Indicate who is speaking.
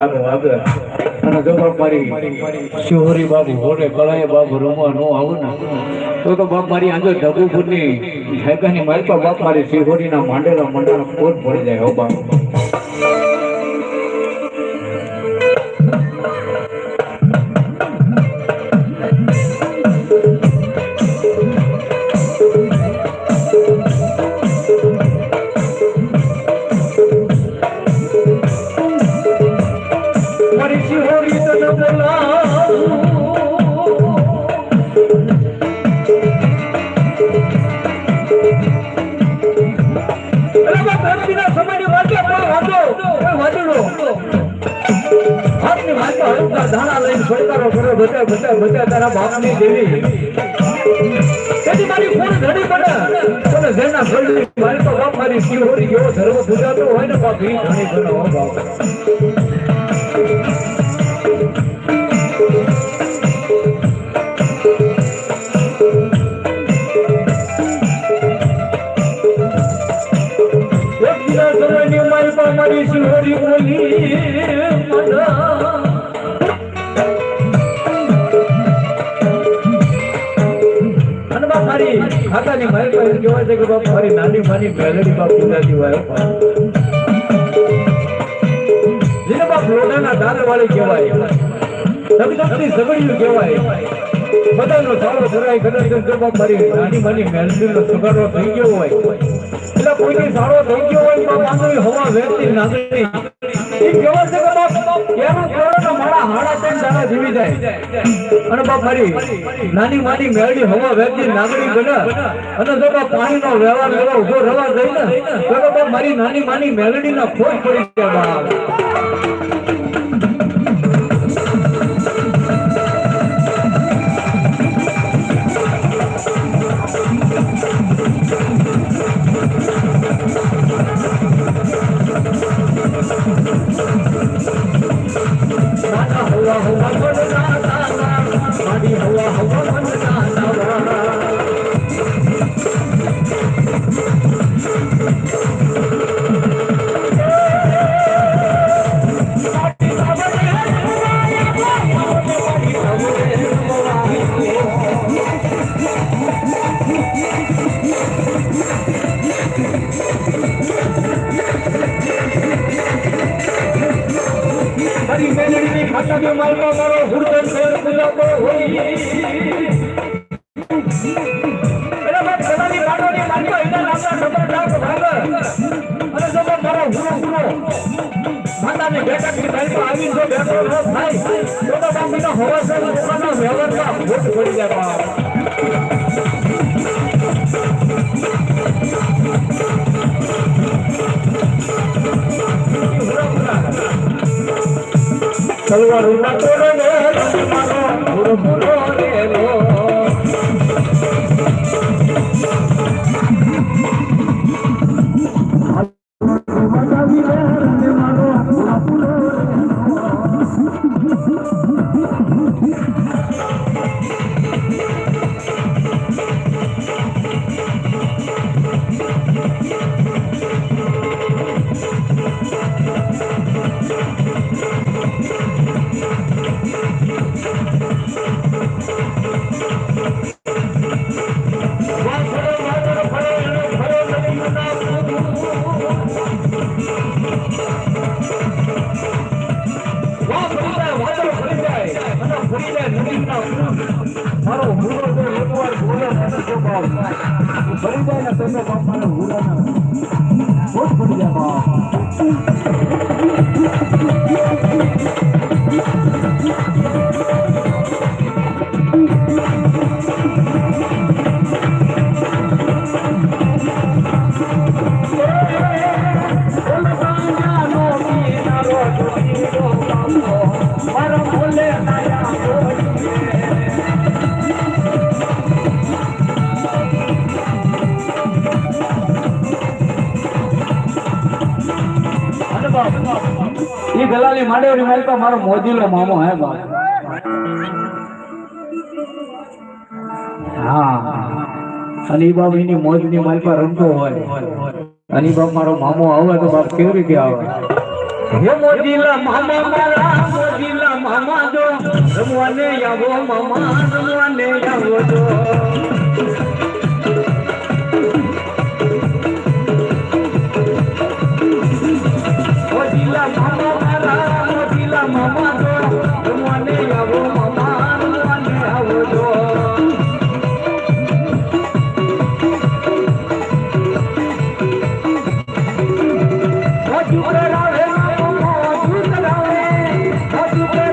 Speaker 1: અને જો બાપ મારી શિહોરી બાબુ હોરે કળાએ બાબુ રમવા નો આવું ને તો બાપ મારી આંજો ઢબુપુરની હેગાની મારી બાપ મારી શિહોરીના માંડેલા મંડાણા કોટ પડી જાય હો બાપ ધાણા લઈને છોડકારો કરો બધા તારા બાપની દેવી તેથી મારી ફૂલ ધડી પડે તને જેના ફળની મારી તો બાપ મારી શિહોરી જેવો ધર્મ પૂજાતો હોય ને બાપ એ ધણી બનો હો બાપ એક દિના સમયની મારી પાસે મારી શિહોરી બોલી ખાતાની મારી પાસે કહેવાય છે કે બાપ મારી નાની માની મેલડી બાપ પૂજાતી હોય જેને બાપ લોડાના દારે વાળી કહેવાય સગડની સગડિયું કહેવાય બધાનો સારો સરાય કદાચ બાપ મારી નાની માની મેલડીનો સુગારો થઈ ગયો હોય એટલે કોઈની સારો થઈ ગયો હોય બાપ આંગળી હવા વેચતી નાગણી એ કહેવાય છે કે બાપ કેવું કરોડો મારા હાડા ત્રણ દાડા જીવી જાય અને બાપ મારી નાની માની મેળડી હવા વેચી નાગણી બને અને જો બાપ પાણીનો વ્યવહાર લેવા ઉભો રવા જઈ ને તો બાપ મારી નાની માની મેળડીના ખોજ પડી ગયા બાપ તલવાર ઉડા તોડે ને મારો પૂરો પૂરો રેલો મારો હુરો તો એકવાર ભૂલો મને તો બાપ ભરી જાય ને તમે બાપ મારો હુરો ના બહુ પડી જાય ये गलाली मांडेवरी माल का मारो मोजीलो मामो है बाप हाँ अनी बाप इनी मोज ની માલ પર રમતો હોય અની બાપ મારો મામો આવે તો બાપ કેવી રીતે આવે હે મોજીલા મામા મારા મોજીલા મામા જો રમવાને આવો મામા રમવાને આવો જો